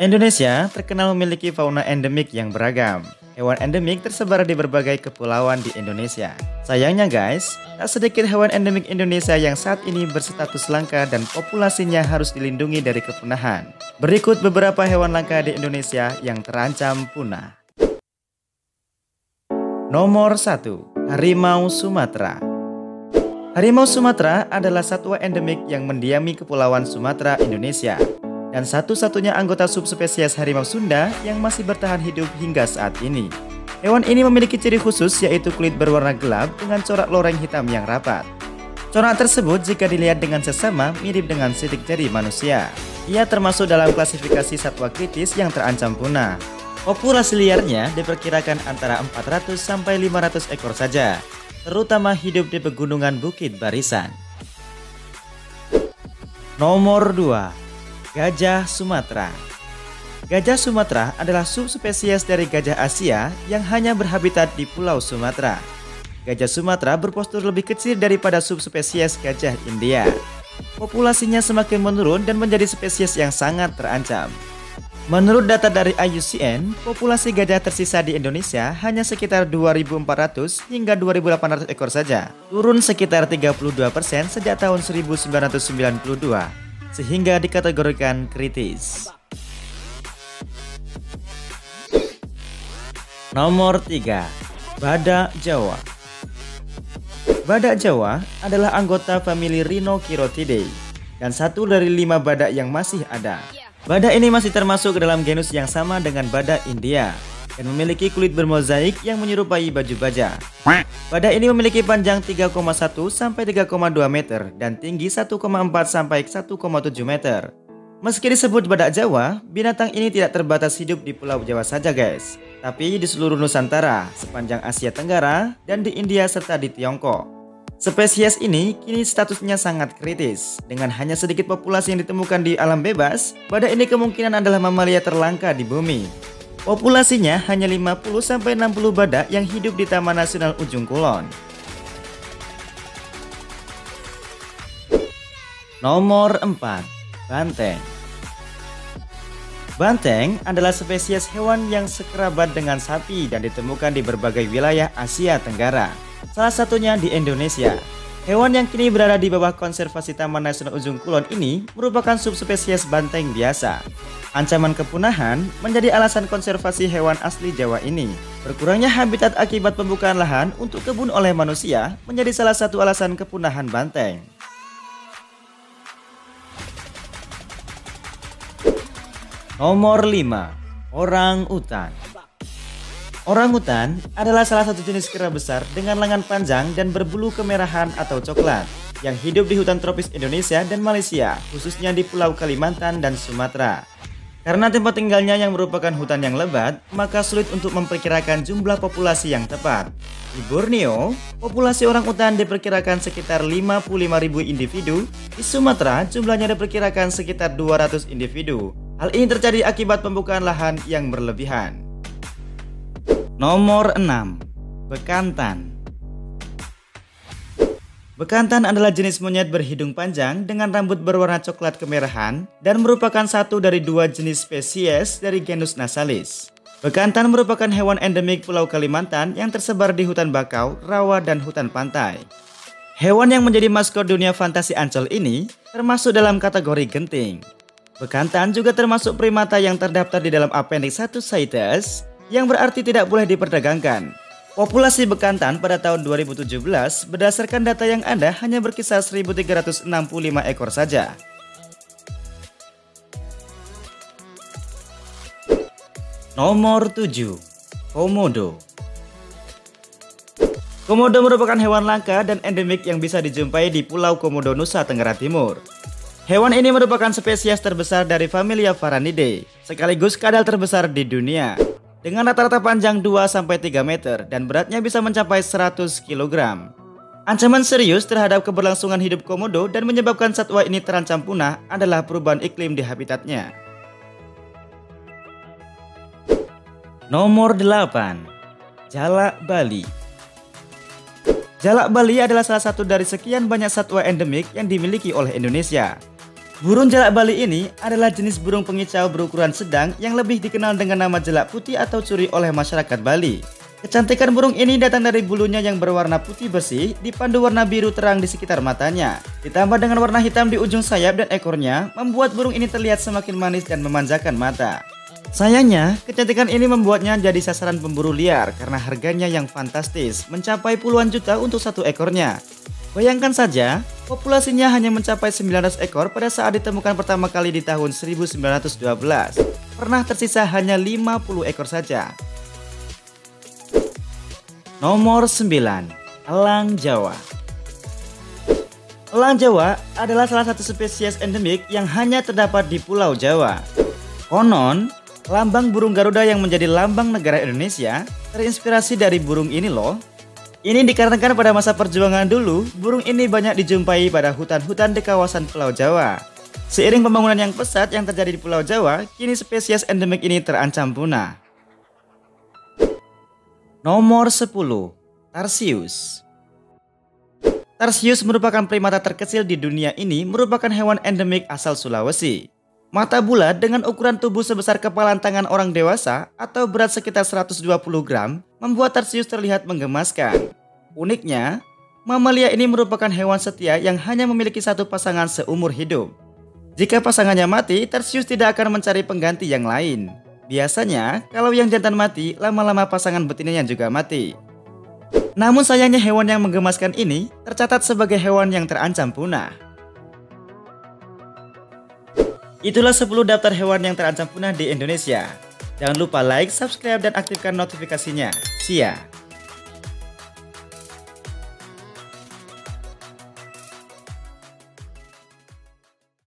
Indonesia terkenal memiliki fauna endemik yang beragam. Hewan endemik tersebar di berbagai kepulauan di Indonesia. Sayangnya guys, tak sedikit hewan endemik Indonesia yang saat ini berstatus langka dan populasinya harus dilindungi dari kepunahan. Berikut beberapa hewan langka di Indonesia yang terancam punah. Nomor 1. Harimau Sumatera. Harimau Sumatera adalah satwa endemik yang mendiami Kepulauan Sumatera, Indonesia, dan satu-satunya anggota subspesies harimau Sunda yang masih bertahan hidup hingga saat ini. Hewan ini memiliki ciri khusus yaitu kulit berwarna gelap dengan corak loreng hitam yang rapat. Corak tersebut jika dilihat dengan sesama mirip dengan sidik jari manusia. Ia termasuk dalam klasifikasi satwa kritis yang terancam punah. Populasi liarnya diperkirakan antara 400 sampai 500 ekor saja, terutama hidup di pegunungan Bukit Barisan. Nomor 2. Gajah Sumatera. Gajah Sumatera adalah subspesies dari gajah Asia yang hanya berhabitat di Pulau Sumatera. Gajah Sumatera berpostur lebih kecil daripada subspesies gajah India. Populasinya semakin menurun dan menjadi spesies yang sangat terancam. Menurut data dari IUCN, populasi gajah tersisa di Indonesia hanya sekitar 2.400 hingga 2.800 ekor saja, turun sekitar 32% sejak tahun 1992, sehingga dikategorikan kritis. Nomor 3. Badak Jawa. Badak Jawa adalah anggota famili Rhinocherotidae dan satu dari 5 badak yang masih ada. Badak ini masih termasuk ke dalam genus yang sama dengan badak India dan memiliki kulit bermozaik yang menyerupai baju baja. Badak ini memiliki panjang 3,1 sampai 3,2 meter dan tinggi 1,4 sampai 1,7 meter. Meski disebut badak Jawa, binatang ini tidak terbatas hidup di Pulau Jawa saja guys, tapi di seluruh Nusantara, sepanjang Asia Tenggara, dan di India serta di Tiongkok. Spesies ini kini statusnya sangat kritis. Dengan hanya sedikit populasi yang ditemukan di alam bebas, badak ini kemungkinan adalah mamalia terlangka di bumi. Populasinya hanya 50-60 badak yang hidup di Taman Nasional Ujung Kulon. Nomor 4. Banteng. Banteng adalah spesies hewan yang sekerabat dengan sapi dan ditemukan di berbagai wilayah Asia Tenggara, salah satunya di Indonesia. Hewan yang kini berada di bawah konservasi Taman Nasional Ujung Kulon ini merupakan subspesies banteng biasa. Ancaman kepunahan menjadi alasan konservasi hewan asli Jawa ini. Berkurangnya habitat akibat pembukaan lahan untuk kebun oleh manusia menjadi salah satu alasan kepunahan banteng. Nomor 5. Orangutan. Orangutan adalah salah satu jenis kera besar dengan lengan panjang dan berbulu kemerahan atau coklat yang hidup di hutan tropis Indonesia dan Malaysia, khususnya di Pulau Kalimantan dan Sumatera. Karena tempat tinggalnya yang merupakan hutan yang lebat, maka sulit untuk memperkirakan jumlah populasi yang tepat. Di Borneo, populasi orangutan diperkirakan sekitar 55.000 individu. Di Sumatera, jumlahnya diperkirakan sekitar 200 individu. Hal ini terjadi akibat pembukaan lahan yang berlebihan. Nomor 6. Bekantan. Bekantan adalah jenis monyet berhidung panjang dengan rambut berwarna coklat kemerahan dan merupakan satu dari 2 jenis spesies dari genus Nasalis. Bekantan merupakan hewan endemik Pulau Kalimantan yang tersebar di hutan bakau, rawa, dan hutan pantai. Hewan yang menjadi maskot dunia fantasi Ancol ini termasuk dalam kategori genting. Bekantan juga termasuk primata yang terdaftar di dalam Appendix 1 CITES, yang berarti tidak boleh diperdagangkan. Populasi bekantan pada tahun 2017 berdasarkan data yang ada hanya berkisar 1.365 ekor saja. Nomor 7. Komodo. Komodo merupakan hewan langka dan endemik yang bisa dijumpai di Pulau Komodo, Nusa Tenggara Timur. Hewan ini merupakan spesies terbesar dari familia Varanidae, sekaligus kadal terbesar di dunia. Dengan rata-rata panjang 2-3 meter dan beratnya bisa mencapai 100 kg. Ancaman serius terhadap keberlangsungan hidup komodo dan menyebabkan satwa ini terancam punah adalah perubahan iklim di habitatnya. Nomor 8. Jalak Bali. Jalak Bali adalah salah satu dari sekian banyak satwa endemik yang dimiliki oleh Indonesia. Burung jalak Bali ini adalah jenis burung pengicau berukuran sedang yang lebih dikenal dengan nama jalak putih atau curi oleh masyarakat Bali. Kecantikan burung ini datang dari bulunya yang berwarna putih bersih dipandu warna biru terang di sekitar matanya. Ditambah dengan warna hitam di ujung sayap dan ekornya, membuat burung ini terlihat semakin manis dan memanjakan mata. Sayangnya, kecantikan ini membuatnya jadi sasaran pemburu liar karena harganya yang fantastis, mencapai puluhan juta untuk satu ekornya. Bayangkan saja, populasinya hanya mencapai 900 ekor pada saat ditemukan pertama kali di tahun 1912. Pernah tersisa hanya 50 ekor saja. Nomor 9. Elang Jawa. Elang Jawa adalah salah satu spesies endemik yang hanya terdapat di Pulau Jawa. Konon, lambang burung Garuda yang menjadi lambang negara Indonesia terinspirasi dari burung ini loh. Ini dikarenakan pada masa perjuangan dulu, burung ini banyak dijumpai pada hutan-hutan di kawasan Pulau Jawa. Seiring pembangunan yang pesat yang terjadi di Pulau Jawa, kini spesies endemik ini terancam punah. Nomor 10. Tarsius. Tarsius merupakan primata terkecil di dunia ini, merupakan hewan endemik asal Sulawesi. Mata bulat dengan ukuran tubuh sebesar kepalan tangan orang dewasa atau berat sekitar 120 gram membuat tarsius terlihat menggemaskan. Uniknya, mamalia ini merupakan hewan setia yang hanya memiliki satu pasangan seumur hidup. Jika pasangannya mati, tarsius tidak akan mencari pengganti yang lain. Biasanya, kalau yang jantan mati, lama-lama pasangan betinanya juga mati. Namun sayangnya hewan yang menggemaskan ini tercatat sebagai hewan yang terancam punah. Itulah 10 daftar hewan yang terancam punah di Indonesia. Jangan lupa like, subscribe, dan aktifkan notifikasinya. See ya!